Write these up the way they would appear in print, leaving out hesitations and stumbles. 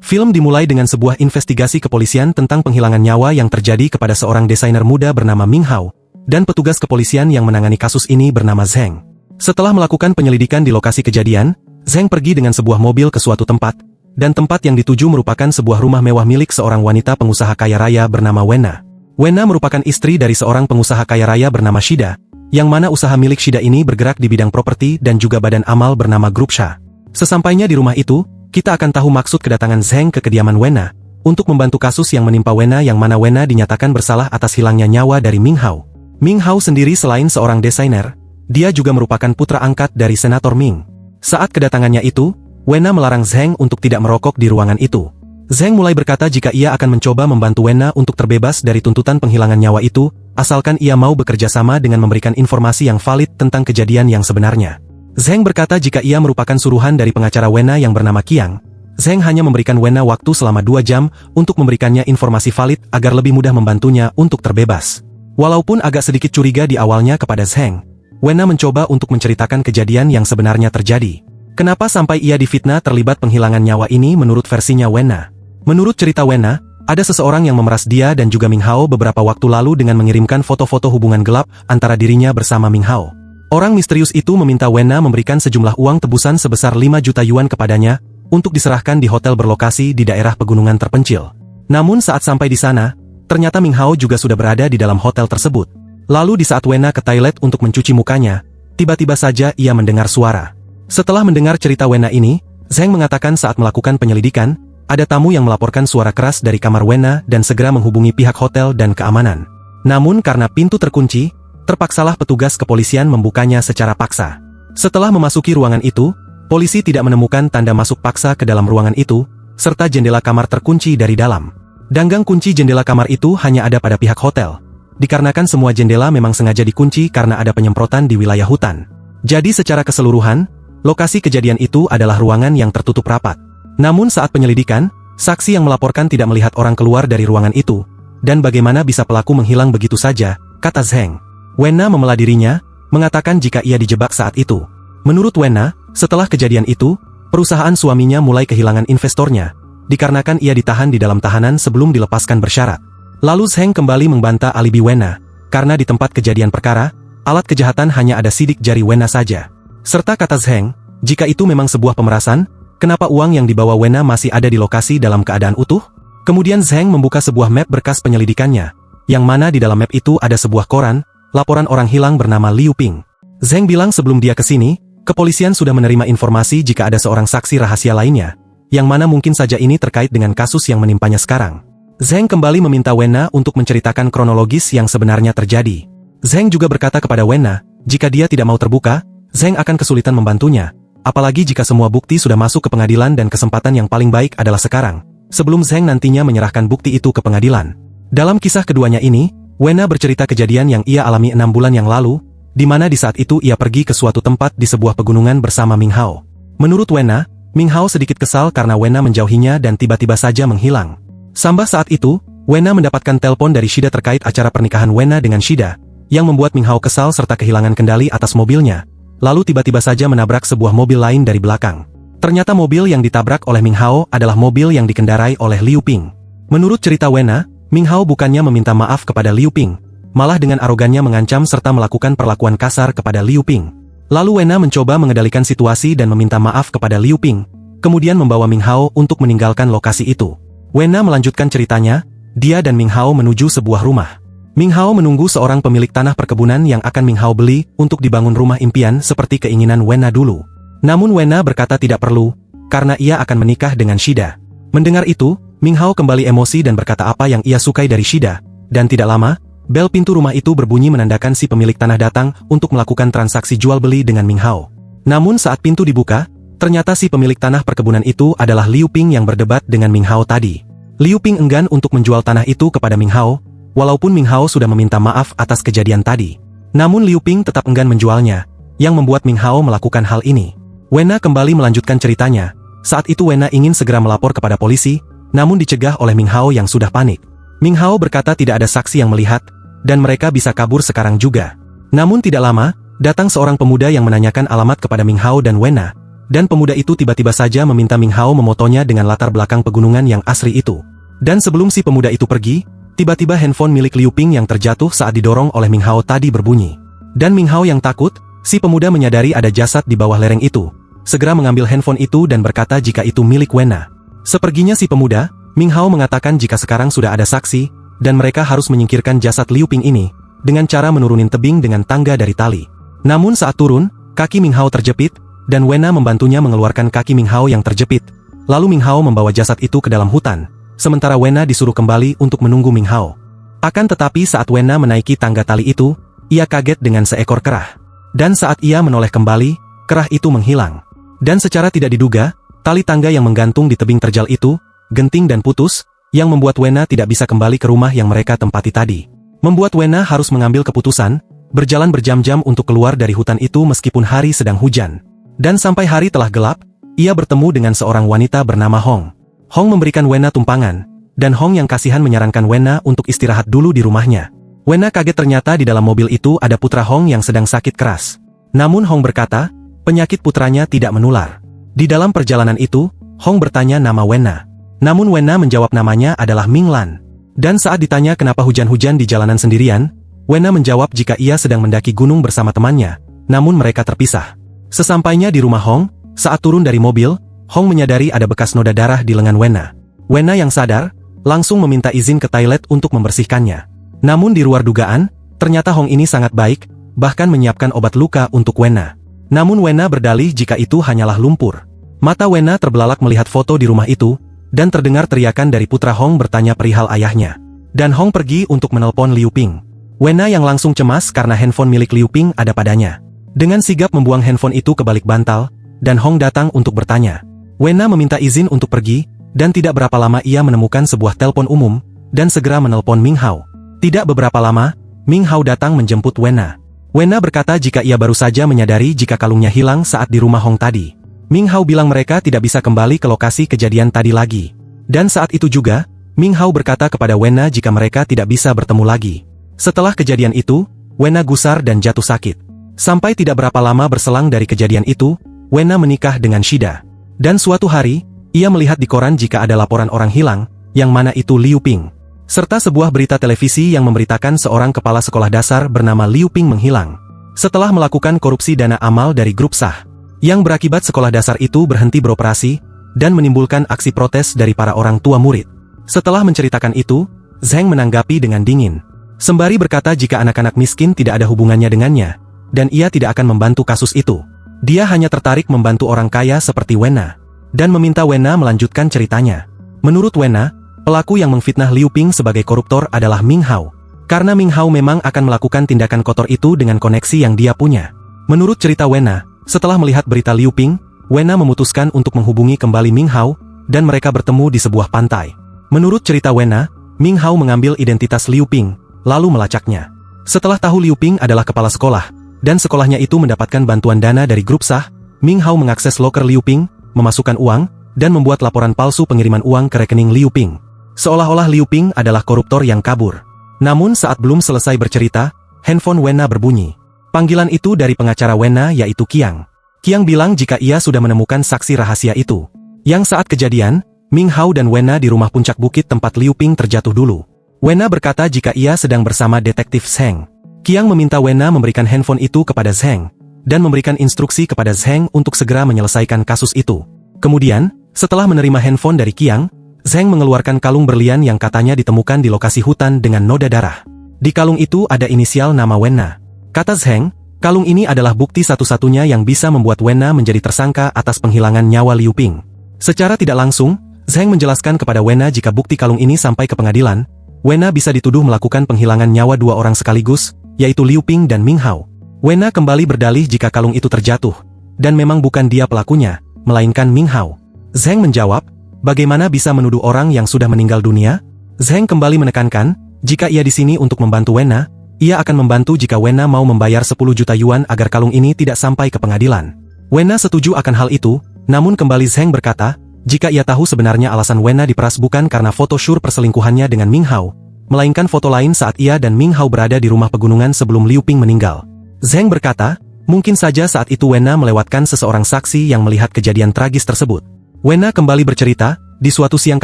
Film dimulai dengan sebuah investigasi kepolisian tentang penghilangan nyawa yang terjadi kepada seorang desainer muda bernama Ming Hao, dan petugas kepolisian yang menangani kasus ini bernama Zheng. Setelah melakukan penyelidikan di lokasi kejadian, Zheng pergi dengan sebuah mobil ke suatu tempat, dan tempat yang dituju merupakan sebuah rumah mewah milik seorang wanita pengusaha kaya raya bernama Wenna. Wenna merupakan istri dari seorang pengusaha kaya raya bernama Shida, yang mana usaha milik Shida ini bergerak di bidang properti dan juga badan amal bernama Grup Sha. Sesampainya di rumah itu, kita akan tahu maksud kedatangan Zheng ke kediaman Wenna, untuk membantu kasus yang menimpa Wenna yang mana Wenna dinyatakan bersalah atas hilangnya nyawa dari Ming Hao. Ming Hao sendiri selain seorang desainer, dia juga merupakan putra angkat dari Senator Ming. Saat kedatangannya itu, Wenna melarang Zheng untuk tidak merokok di ruangan itu. Zheng mulai berkata jika ia akan mencoba membantu Wenna untuk terbebas dari tuntutan penghilangan nyawa itu, asalkan ia mau bekerja sama dengan memberikan informasi yang valid tentang kejadian yang sebenarnya. Zheng berkata jika ia merupakan suruhan dari pengacara Wenna yang bernama Qiang, Zheng hanya memberikan Wenna waktu selama 2 jam untuk memberikannya informasi valid agar lebih mudah membantunya untuk terbebas. Walaupun agak sedikit curiga di awalnya kepada Zheng, Wenna mencoba untuk menceritakan kejadian yang sebenarnya terjadi. Kenapa sampai ia difitnah terlibat penghilangan nyawa ini menurut versinya Wenna. Menurut cerita Wenna, ada seseorang yang memeras dia dan juga Ming Hao beberapa waktu lalu dengan mengirimkan foto-foto hubungan gelap antara dirinya bersama Ming Hao. Orang misterius itu meminta Wenna memberikan sejumlah uang tebusan sebesar 5 juta yuan kepadanya, untuk diserahkan di hotel berlokasi di daerah pegunungan terpencil. Namun saat sampai di sana, ternyata Ming Hao juga sudah berada di dalam hotel tersebut. Lalu di saat Wenna ke toilet untuk mencuci mukanya, tiba-tiba saja ia mendengar suara. Setelah mendengar cerita Wenna ini, Zheng mengatakan saat melakukan penyelidikan, ada tamu yang melaporkan suara keras dari kamar Wenna dan segera menghubungi pihak hotel dan keamanan. Namun karena pintu terkunci, terpaksalah petugas kepolisian membukanya secara paksa. Setelah memasuki ruangan itu, polisi tidak menemukan tanda masuk paksa ke dalam ruangan itu, serta jendela kamar terkunci dari dalam. Ganggang kunci jendela kamar itu hanya ada pada pihak hotel, dikarenakan semua jendela memang sengaja dikunci karena ada penyemprotan di wilayah hutan. Jadi secara keseluruhan, lokasi kejadian itu adalah ruangan yang tertutup rapat. Namun saat penyelidikan, saksi yang melaporkan tidak melihat orang keluar dari ruangan itu, dan bagaimana bisa pelaku menghilang begitu saja, kata Zheng. Wenna memela dirinya, mengatakan jika ia dijebak saat itu. Menurut Wenna, setelah kejadian itu, perusahaan suaminya mulai kehilangan investornya, dikarenakan ia ditahan di dalam tahanan sebelum dilepaskan bersyarat. Lalu Zheng kembali membantah alibi Wenna, karena di tempat kejadian perkara, alat kejahatan hanya ada sidik jari Wenna saja. Serta kata Zheng, jika itu memang sebuah pemerasan, kenapa uang yang dibawa Wenna masih ada di lokasi dalam keadaan utuh? Kemudian Zheng membuka sebuah map berkas penyelidikannya, yang mana di dalam map itu ada sebuah koran, laporan orang hilang bernama Liu Ping. Zheng bilang sebelum dia kesini, kepolisian sudah menerima informasi jika ada seorang saksi rahasia lainnya, yang mana mungkin saja ini terkait dengan kasus yang menimpanya sekarang. Zheng kembali meminta Wenna untuk menceritakan kronologis yang sebenarnya terjadi. Zheng juga berkata kepada Wenna, jika dia tidak mau terbuka, Zheng akan kesulitan membantunya, apalagi jika semua bukti sudah masuk ke pengadilan dan kesempatan yang paling baik adalah sekarang, sebelum Zheng nantinya menyerahkan bukti itu ke pengadilan. Dalam kisah keduanya ini, Wenna bercerita kejadian yang ia alami 6 bulan yang lalu, di mana di saat itu ia pergi ke suatu tempat di sebuah pegunungan bersama Ming Hao. Menurut Wenna, Ming Hao sedikit kesal karena Wenna menjauhinya dan tiba-tiba saja menghilang. Sampai saat itu, Wenna mendapatkan telepon dari Shida terkait acara pernikahan Wenna dengan Shida, yang membuat Ming Hao kesal serta kehilangan kendali atas mobilnya, lalu tiba-tiba saja menabrak sebuah mobil lain dari belakang. Ternyata mobil yang ditabrak oleh Ming Hao adalah mobil yang dikendarai oleh Liu Ping. Menurut cerita Wenna, Ming Hao bukannya meminta maaf kepada Liu Ping, malah dengan arogannya mengancam serta melakukan perlakuan kasar kepada Liu Ping. Lalu Wenna mencoba mengendalikan situasi dan meminta maaf kepada Liu Ping, kemudian membawa Ming Hao untuk meninggalkan lokasi itu. Wenna melanjutkan ceritanya, dia dan Ming Hao menuju sebuah rumah. Ming Hao menunggu seorang pemilik tanah perkebunan yang akan Ming Hao beli untuk dibangun rumah impian seperti keinginan Wenna dulu. Namun Wenna berkata tidak perlu, karena ia akan menikah dengan Shida. Mendengar itu, Ming Hao kembali emosi dan berkata apa yang ia sukai dari Shida, dan tidak lama, bel pintu rumah itu berbunyi menandakan si pemilik tanah datang untuk melakukan transaksi jual-beli dengan Ming Hao. Namun saat pintu dibuka, ternyata si pemilik tanah perkebunan itu adalah Liu Ping yang berdebat dengan Ming Hao tadi. Liu Ping enggan untuk menjual tanah itu kepada Ming Hao, walaupun Ming Hao sudah meminta maaf atas kejadian tadi. Namun Liu Ping tetap enggan menjualnya, yang membuat Ming Hao melakukan hal ini. Wenna kembali melanjutkan ceritanya, saat itu Wenna ingin segera melapor kepada polisi, namun dicegah oleh Ming Hao yang sudah panik. Ming Hao berkata tidak ada saksi yang melihat, dan mereka bisa kabur sekarang juga. Namun tidak lama, datang seorang pemuda yang menanyakan alamat kepada Ming Hao dan Wenna, Dan pemuda itu tiba-tiba saja meminta Ming Hao memotonya dengan latar belakang pegunungan yang asri itu. Dan sebelum si pemuda itu pergi, tiba-tiba handphone milik Liu Ping yang terjatuh saat didorong oleh Ming Hao tadi berbunyi. Dan Ming Hao yang takut, si pemuda menyadari ada jasad di bawah lereng itu, segera mengambil handphone itu dan berkata jika itu milik Wenna. Seperginya si pemuda, Ming Hao mengatakan jika sekarang sudah ada saksi, dan mereka harus menyingkirkan jasad Liu Ping ini, dengan cara menurunin tebing dengan tangga dari tali. Namun saat turun, kaki Ming Hao terjepit, dan Wenna membantunya mengeluarkan kaki Ming Hao yang terjepit. Lalu Ming Hao membawa jasad itu ke dalam hutan, sementara Wenna disuruh kembali untuk menunggu Ming Hao. Akan tetapi saat Wenna menaiki tangga tali itu, ia kaget dengan seekor kerah. Dan saat ia menoleh kembali, kerah itu menghilang. Dan secara tidak diduga, tali tangga yang menggantung di tebing terjal itu, genting dan putus, yang membuat Wenna tidak bisa kembali ke rumah yang mereka tempati tadi. Membuat Wenna harus mengambil keputusan, berjalan berjam-jam untuk keluar dari hutan itu meskipun hari sedang hujan. Dan sampai hari telah gelap, ia bertemu dengan seorang wanita bernama Hong. Hong memberikan Wenna tumpangan, dan Hong yang kasihan menyarankan Wenna untuk istirahat dulu di rumahnya. Wenna kaget ternyata di dalam mobil itu ada putra Hong yang sedang sakit keras. Namun Hong berkata, penyakit putranya tidak menular. Di dalam perjalanan itu, Hong bertanya nama Wenna. Namun Wenna menjawab namanya adalah Ming Lan. Dan saat ditanya kenapa hujan-hujan di jalanan sendirian, Wenna menjawab jika ia sedang mendaki gunung bersama temannya, namun mereka terpisah. Sesampainya di rumah Hong, saat turun dari mobil, Hong menyadari ada bekas noda darah di lengan Wenna. Wenna yang sadar, langsung meminta izin ke toilet untuk membersihkannya. Namun di luar dugaan, ternyata Hong ini sangat baik, bahkan menyiapkan obat luka untuk Wenna. Namun Wenna berdalih jika itu hanyalah lumpur. Mata Wenna terbelalak melihat foto di rumah itu, dan terdengar teriakan dari putra Hong bertanya perihal ayahnya. Dan Hong pergi untuk menelpon Liu Ping. Wenna yang langsung cemas karena handphone milik Liu Ping ada padanya. Dengan sigap membuang handphone itu ke balik bantal, dan Hong datang untuk bertanya. Wenna meminta izin untuk pergi, dan tidak berapa lama ia menemukan sebuah telepon umum, dan segera menelpon Ming Hao. Tidak beberapa lama, Ming Hao datang menjemput Wenna. Wenna berkata jika ia baru saja menyadari jika kalungnya hilang saat di rumah Hong tadi. Ming Hao bilang mereka tidak bisa kembali ke lokasi kejadian tadi lagi. Dan saat itu juga, Ming Hao berkata kepada Wenna jika mereka tidak bisa bertemu lagi. Setelah kejadian itu, Wenna gusar dan jatuh sakit. Sampai tidak berapa lama berselang dari kejadian itu, Wenna menikah dengan Shida. Dan suatu hari, ia melihat di koran jika ada laporan orang hilang, yang mana itu Liu Ping. Serta sebuah berita televisi yang memberitakan seorang kepala sekolah dasar bernama Liu Ping menghilang. Setelah melakukan korupsi dana amal dari grup sah, yang berakibat sekolah dasar itu berhenti beroperasi, dan menimbulkan aksi protes dari para orang tua murid. Setelah menceritakan itu, Zheng menanggapi dengan dingin. Sembari berkata jika anak-anak miskin tidak ada hubungannya dengannya, dan ia tidak akan membantu kasus itu. Dia hanya tertarik membantu orang kaya seperti Wenna, dan meminta Wenna melanjutkan ceritanya. Menurut Wenna, pelaku yang mengfitnah Liu Ping sebagai koruptor adalah Ming Hao. Karena Ming Hao memang akan melakukan tindakan kotor itu dengan koneksi yang dia punya. Menurut cerita Wenna, setelah melihat berita Liu Ping, Wenna memutuskan untuk menghubungi kembali Ming Hao, dan mereka bertemu di sebuah pantai. Menurut cerita Wenna, Ming Hao mengambil identitas Liu Ping, lalu melacaknya. Setelah tahu Liu Ping adalah kepala sekolah, dan sekolahnya itu mendapatkan bantuan dana dari grup sah, Ming Hao mengakses loker Liu Ping, memasukkan uang, dan membuat laporan palsu pengiriman uang ke rekening Liu Ping. Seolah-olah Liu Ping adalah koruptor yang kabur. Namun saat belum selesai bercerita, handphone Wenna berbunyi. Panggilan itu dari pengacara Wenna yaitu Qiang. Qiang bilang jika ia sudah menemukan saksi rahasia itu. Yang saat kejadian, Ming Hao dan Wenna di rumah puncak bukit tempat Liu Ping terjatuh dulu. Wenna berkata jika ia sedang bersama detektif Zheng. Qiang meminta Wenna memberikan handphone itu kepada Zheng, dan memberikan instruksi kepada Zheng untuk segera menyelesaikan kasus itu. Kemudian, setelah menerima handphone dari Qiang, Zheng mengeluarkan kalung berlian yang katanya ditemukan di lokasi hutan dengan noda darah. Di kalung itu ada inisial nama Wenna. Kata Zheng, kalung ini adalah bukti satu-satunya yang bisa membuat Wenna menjadi tersangka atas penghilangan nyawa Liu Ping. Secara tidak langsung, Zheng menjelaskan kepada Wenna jika bukti kalung ini sampai ke pengadilan, Wenna bisa dituduh melakukan penghilangan nyawa dua orang sekaligus, yaitu Liu Ping dan Ming Hao. Wenna kembali berdalih jika kalung itu terjatuh, dan memang bukan dia pelakunya, melainkan Ming Hao. Zheng menjawab, bagaimana bisa menuduh orang yang sudah meninggal dunia? Zheng kembali menekankan, jika ia di sini untuk membantu Wenna, ia akan membantu jika Wenna mau membayar 10 juta yuan agar kalung ini tidak sampai ke pengadilan. Wenna setuju akan hal itu, namun kembali Zheng berkata, jika ia tahu sebenarnya alasan Wenna diperas bukan karena foto syur perselingkuhannya dengan Ming Hao, melainkan foto lain saat ia dan Ming Hao berada di rumah pegunungan sebelum Liu Ping meninggal. Zheng berkata, Mungkin saja saat itu Wena melewatkan seseorang saksi yang melihat kejadian tragis tersebut. Wena kembali bercerita, di suatu siang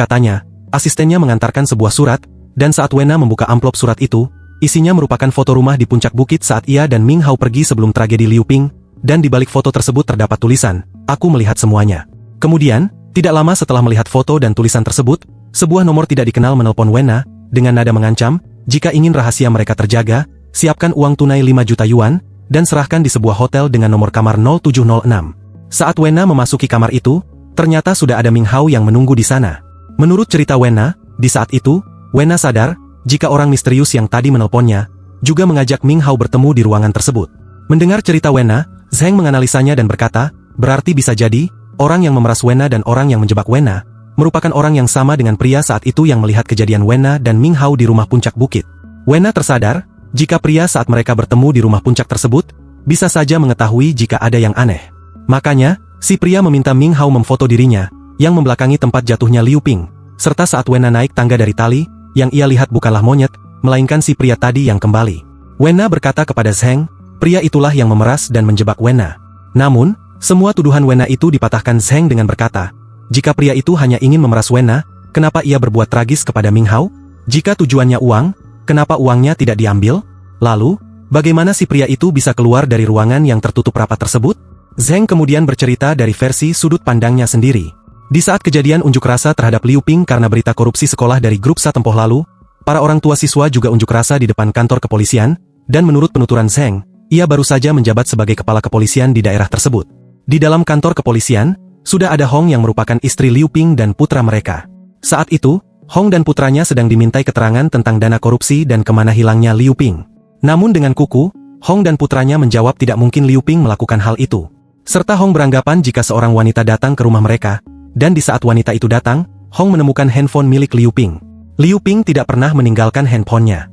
katanya, asistennya mengantarkan sebuah surat, dan saat Wena membuka amplop surat itu, isinya merupakan foto rumah di puncak bukit saat ia dan Ming Hao pergi sebelum tragedi Liu Ping, dan di balik foto tersebut terdapat tulisan, "Aku melihat semuanya." Kemudian, tidak lama setelah melihat foto dan tulisan tersebut, sebuah nomor tidak dikenal menelpon Wena, dengan nada mengancam, jika ingin rahasia mereka terjaga, siapkan uang tunai 5 juta yuan, dan serahkan di sebuah hotel dengan nomor kamar 0706. Saat Wena memasuki kamar itu, ternyata sudah ada Ming Hao yang menunggu di sana. Menurut cerita Wena, di saat itu, Wena sadar, jika orang misterius yang tadi menelponnya, juga mengajak Ming Hao bertemu di ruangan tersebut. Mendengar cerita Wena, Zheng menganalisanya dan berkata, berarti bisa jadi, orang yang memeras Wena dan orang yang menjebak Wena, merupakan orang yang sama dengan pria saat itu yang melihat kejadian Wena dan Ming Hao di rumah puncak bukit. Wena tersadar, jika pria saat mereka bertemu di rumah puncak tersebut, bisa saja mengetahui jika ada yang aneh. Makanya, si pria meminta Ming Hao memfoto dirinya, yang membelakangi tempat jatuhnya Liu Ping, serta saat Wena naik tangga dari tali, yang ia lihat bukanlah monyet, melainkan si pria tadi yang kembali. Wena berkata kepada Zheng, pria itulah yang memeras dan menjebak Wena. Namun, semua tuduhan Wena itu dipatahkan Zheng dengan berkata, jika pria itu hanya ingin memeras Wena, kenapa ia berbuat tragis kepada Ming Hao? Jika tujuannya uang, kenapa uangnya tidak diambil? Lalu, bagaimana si pria itu bisa keluar dari ruangan yang tertutup rapat tersebut? Zheng kemudian bercerita dari versi sudut pandangnya sendiri. Di saat kejadian unjuk rasa terhadap Liu Ping karena berita korupsi sekolah dari grup Sa tempoh lalu, para orang tua siswa juga unjuk rasa di depan kantor kepolisian, dan menurut penuturan Zheng, ia baru saja menjabat sebagai kepala kepolisian di daerah tersebut. Di dalam kantor kepolisian, sudah ada Hong yang merupakan istri Liu Ping dan putra mereka. Saat itu, Hong dan putranya sedang dimintai keterangan tentang dana korupsi dan kemana hilangnya Liu Ping. Namun dengan kuku, Hong dan putranya menjawab tidak mungkin Liu Ping melakukan hal itu. Serta Hong beranggapan jika seorang wanita datang ke rumah mereka, dan di saat wanita itu datang, Hong menemukan handphone milik Liu Ping. Liu Ping tidak pernah meninggalkan handphonenya.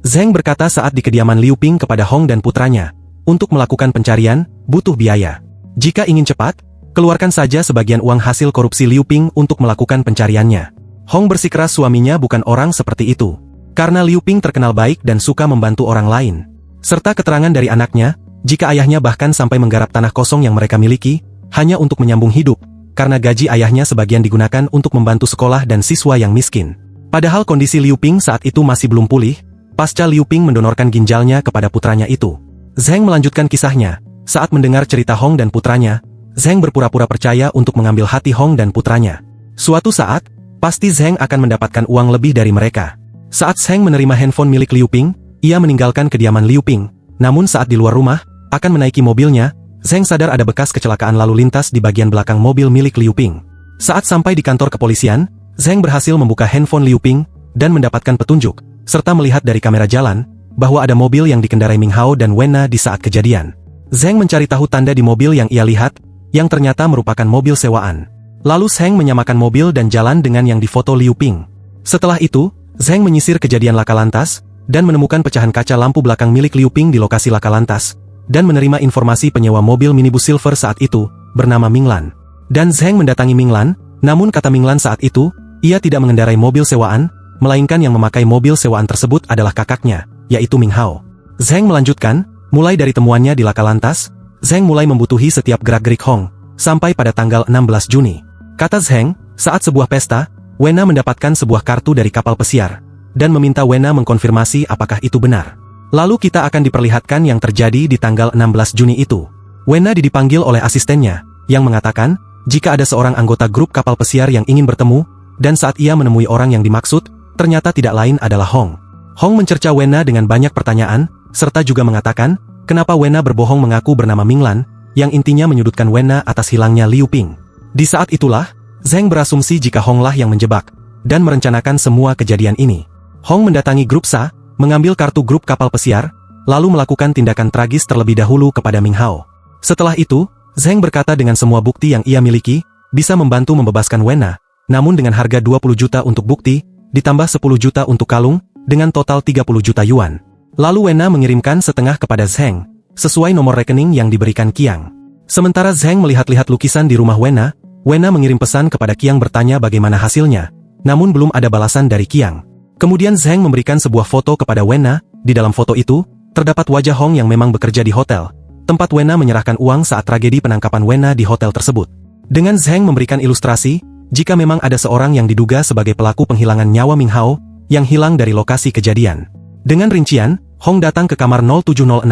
Zheng berkata saat di kediaman Liu Ping kepada Hong dan putranya, untuk melakukan pencarian, butuh biaya. Jika ingin cepat, keluarkan saja sebagian uang hasil korupsi Liu Ping untuk melakukan pencariannya. Hong bersikeras suaminya bukan orang seperti itu. Karena Liu Ping terkenal baik dan suka membantu orang lain. Serta keterangan dari anaknya, jika ayahnya bahkan sampai menggarap tanah kosong yang mereka miliki, hanya untuk menyambung hidup, karena gaji ayahnya sebagian digunakan untuk membantu sekolah dan siswa yang miskin. Padahal kondisi Liu Ping saat itu masih belum pulih, pasca Liu Ping mendonorkan ginjalnya kepada putranya itu. Zheng melanjutkan kisahnya, saat mendengar cerita Hong dan putranya, Zheng berpura-pura percaya untuk mengambil hati Hong dan putranya. Suatu saat, pasti Zheng akan mendapatkan uang lebih dari mereka. Saat Zheng menerima handphone milik Liu Ping, ia meninggalkan kediaman Liu Ping. Namun saat di luar rumah, akan menaiki mobilnya, Zheng sadar ada bekas kecelakaan lalu lintas di bagian belakang mobil milik Liu Ping. Saat sampai di kantor kepolisian, Zheng berhasil membuka handphone Liu Ping, dan mendapatkan petunjuk, serta melihat dari kamera jalan, bahwa ada mobil yang dikendarai Ming Hao dan Wena di saat kejadian. Zheng mencari tahu tanda di mobil yang ia lihat, yang ternyata merupakan mobil sewaan. Lalu Zheng menyamakan mobil dan jalan dengan yang difoto Liu Ping. Setelah itu, Zheng menyisir kejadian laka lantas, dan menemukan pecahan kaca lampu belakang milik Liu Ping di lokasi laka lantas, dan menerima informasi penyewa mobil minibus silver saat itu, bernama Minglan. Dan Zheng mendatangi Minglan, namun kata Minglan saat itu, ia tidak mengendarai mobil sewaan, melainkan yang memakai mobil sewaan tersebut adalah kakaknya, yaitu Ming Hao. Zheng melanjutkan, mulai dari temuannya di laka lantas, Zheng mulai membutuhi setiap gerak-gerik Hong, sampai pada tanggal 16 Juni. Kata Zheng, saat sebuah pesta, Wena mendapatkan sebuah kartu dari kapal pesiar, dan meminta Wena mengkonfirmasi apakah itu benar. Lalu kita akan diperlihatkan yang terjadi di tanggal 16 Juni itu. Wena dipanggil oleh asistennya, yang mengatakan, jika ada seorang anggota grup kapal pesiar yang ingin bertemu, dan saat ia menemui orang yang dimaksud, ternyata tidak lain adalah Hong. Hong mencerca Wena dengan banyak pertanyaan, serta juga mengatakan, kenapa Wena berbohong mengaku bernama Minglan, yang intinya menyudutkan Wena atas hilangnya Liu Ping. Di saat itulah, Zheng berasumsi jika Honglah yang menjebak, dan merencanakan semua kejadian ini. Hong mendatangi grup Sa, mengambil kartu grup kapal pesiar, lalu melakukan tindakan tragis terlebih dahulu kepada Ming Hao. Setelah itu, Zheng berkata dengan semua bukti yang ia miliki, bisa membantu membebaskan Wena, namun dengan harga 20 juta untuk bukti, ditambah 10 juta untuk kalung, dengan total 30 juta yuan. Lalu Wena mengirimkan setengah kepada Zheng, sesuai nomor rekening yang diberikan Qiang. Sementara Zheng melihat-lihat lukisan di rumah Wena, Wena mengirim pesan kepada Qiang bertanya bagaimana hasilnya, namun belum ada balasan dari Qiang. Kemudian Zheng memberikan sebuah foto kepada Wena, di dalam foto itu, terdapat wajah Hong yang memang bekerja di hotel, tempat Wena menyerahkan uang saat tragedi penangkapan Wena di hotel tersebut. Dengan Zheng memberikan ilustrasi, jika memang ada seorang yang diduga sebagai pelaku penghilangan nyawa Ming Hao, yang hilang dari lokasi kejadian. Dengan rincian, Hong datang ke kamar 0706,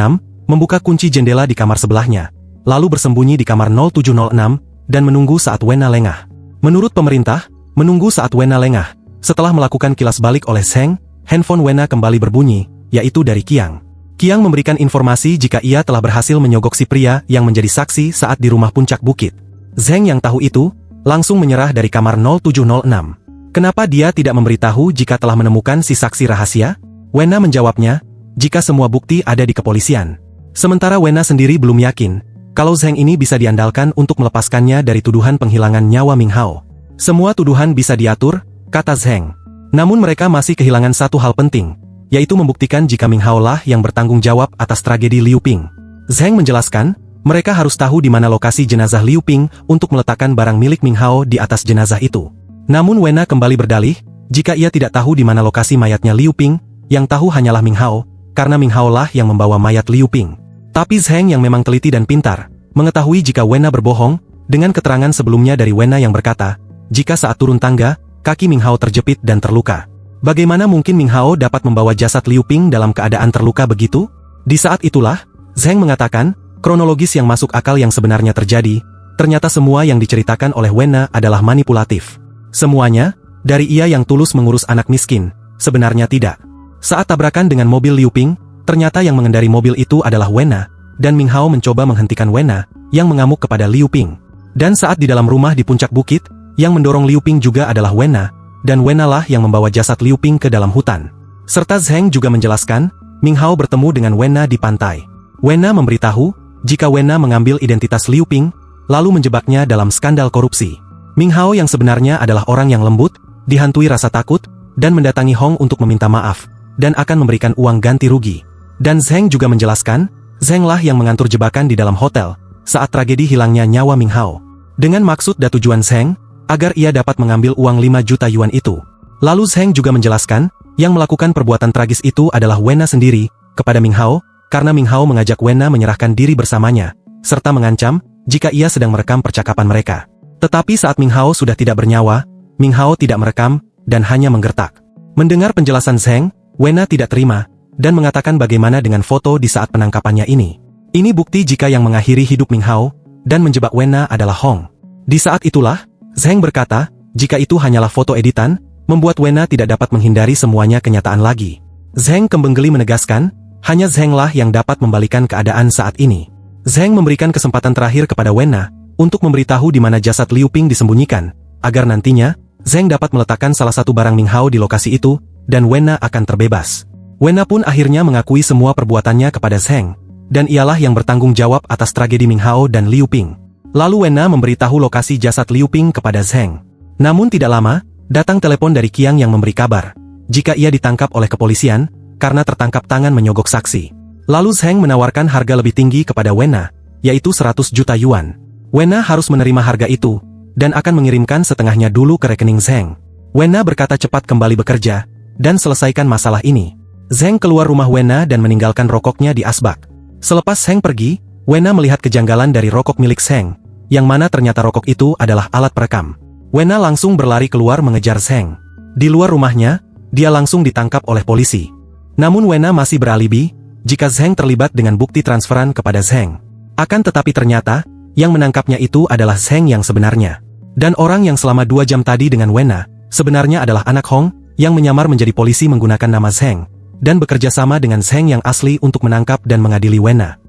membuka kunci jendela di kamar sebelahnya, lalu bersembunyi di kamar 0706, dan menunggu saat Wena lengah. Menurut pemerintah, menunggu saat Wena lengah. Setelah melakukan kilas balik oleh Zheng, handphone Wena kembali berbunyi, yaitu dari Qiang. Qiang memberikan informasi jika ia telah berhasil menyogok si pria yang menjadi saksi saat di rumah puncak bukit. Zheng yang tahu itu, langsung menyerah dari kamar 0706. Kenapa dia tidak memberitahu jika telah menemukan si saksi rahasia? Wena menjawabnya, jika semua bukti ada di kepolisian. Sementara Wena sendiri belum yakin, kalau Zheng ini bisa diandalkan untuk melepaskannya dari tuduhan penghilangan nyawa Ming Hao. Semua tuduhan bisa diatur, kata Zheng. Namun mereka masih kehilangan satu hal penting, yaitu membuktikan jika Ming Hao lah yang bertanggung jawab atas tragedi Liu Ping. Zheng menjelaskan, mereka harus tahu di mana lokasi jenazah Liu Ping untuk meletakkan barang milik Ming Hao di atas jenazah itu. Namun Wena kembali berdalih, jika ia tidak tahu di mana lokasi mayatnya Liu Ping, yang tahu hanyalah Ming Hao, karena Ming Hao lah yang membawa mayat Liu Ping. Tapi Zheng yang memang teliti dan pintar, mengetahui jika Wena berbohong, dengan keterangan sebelumnya dari Wena yang berkata, jika saat turun tangga, kaki Ming Hao terjepit dan terluka. Bagaimana mungkin Ming Hao dapat membawa jasad Liu Ping dalam keadaan terluka begitu? Di saat itulah, Zheng mengatakan, kronologis yang masuk akal yang sebenarnya terjadi, ternyata semua yang diceritakan oleh Wena adalah manipulatif. Semuanya, dari ia yang tulus mengurus anak miskin, sebenarnya tidak. Saat tabrakan dengan mobil Liu Ping, ternyata yang mengendari mobil itu adalah Wena, dan Ming Hao mencoba menghentikan Wena, yang mengamuk kepada Liu Ping. Dan saat di dalam rumah di puncak bukit, yang mendorong Liu Ping juga adalah Wena, dan Wena lah yang membawa jasad Liu Ping ke dalam hutan. Serta Zheng juga menjelaskan, Ming Hao bertemu dengan Wena di pantai. Wena memberitahu, jika Wena mengambil identitas Liu Ping, lalu menjebaknya dalam skandal korupsi. Ming Hao yang sebenarnya adalah orang yang lembut, dihantui rasa takut, dan mendatangi Hong untuk meminta maaf, dan akan memberikan uang ganti rugi. Dan Zheng juga menjelaskan, Zheng lah yang mengatur jebakan di dalam hotel, saat tragedi hilangnya nyawa Ming Hao. Dengan maksud dan tujuan Zheng, agar ia dapat mengambil uang 5 juta yuan itu. Lalu Zheng juga menjelaskan, yang melakukan perbuatan tragis itu adalah Wena sendiri, kepada Ming Hao, karena Ming Hao mengajak Wena menyerahkan diri bersamanya, serta mengancam, jika ia sedang merekam percakapan mereka. Tetapi saat Ming Hao sudah tidak bernyawa, Ming Hao tidak merekam, dan hanya menggertak. Mendengar penjelasan Zheng, Wena tidak terima, dan mengatakan bagaimana dengan foto di saat penangkapannya ini. Ini bukti jika yang mengakhiri hidup Ming Hao, dan menjebak Wena adalah Hong. Di saat itulah, Zheng berkata, jika itu hanyalah foto editan, membuat Wena tidak dapat menghindari semuanya kenyataan lagi. Zheng kembali menegaskan, hanya Zheng lah yang dapat membalikan keadaan saat ini. Zheng memberikan kesempatan terakhir kepada Wena, untuk memberitahu di mana jasad Liu Ping disembunyikan, agar nantinya, Zheng dapat meletakkan salah satu barang Ming Hao di lokasi itu, dan Wena akan terbebas. Wena pun akhirnya mengakui semua perbuatannya kepada Zheng, dan ialah yang bertanggung jawab atas tragedi Ming Hao dan Liu Ping. Lalu Wena memberitahu lokasi jasad Liu Ping kepada Zheng. Namun tidak lama, datang telepon dari Qiang yang memberi kabar, jika ia ditangkap oleh kepolisian, karena tertangkap tangan menyogok saksi. Lalu Zheng menawarkan harga lebih tinggi kepada Wena, yaitu 100 juta yuan. Wena harus menerima harga itu, dan akan mengirimkan setengahnya dulu ke rekening Zheng. Wena berkata cepat kembali bekerja, dan selesaikan masalah ini. Zheng keluar rumah Wena dan meninggalkan rokoknya di asbak. Selepas Zheng pergi, Wena melihat kejanggalan dari rokok milik Zheng, yang mana ternyata rokok itu adalah alat perekam. Wena langsung berlari keluar mengejar Zheng. Di luar rumahnya, dia langsung ditangkap oleh polisi. Namun Wena masih beralibi, jika Zheng terlibat dengan bukti transferan kepada Zheng. Akan tetapi ternyata, yang menangkapnya itu adalah Zheng yang sebenarnya. Dan orang yang selama 2 jam tadi dengan Wena, sebenarnya adalah anak Hong, yang menyamar menjadi polisi menggunakan nama Zheng, dan bekerja sama dengan Zheng yang asli untuk menangkap dan mengadili Wena.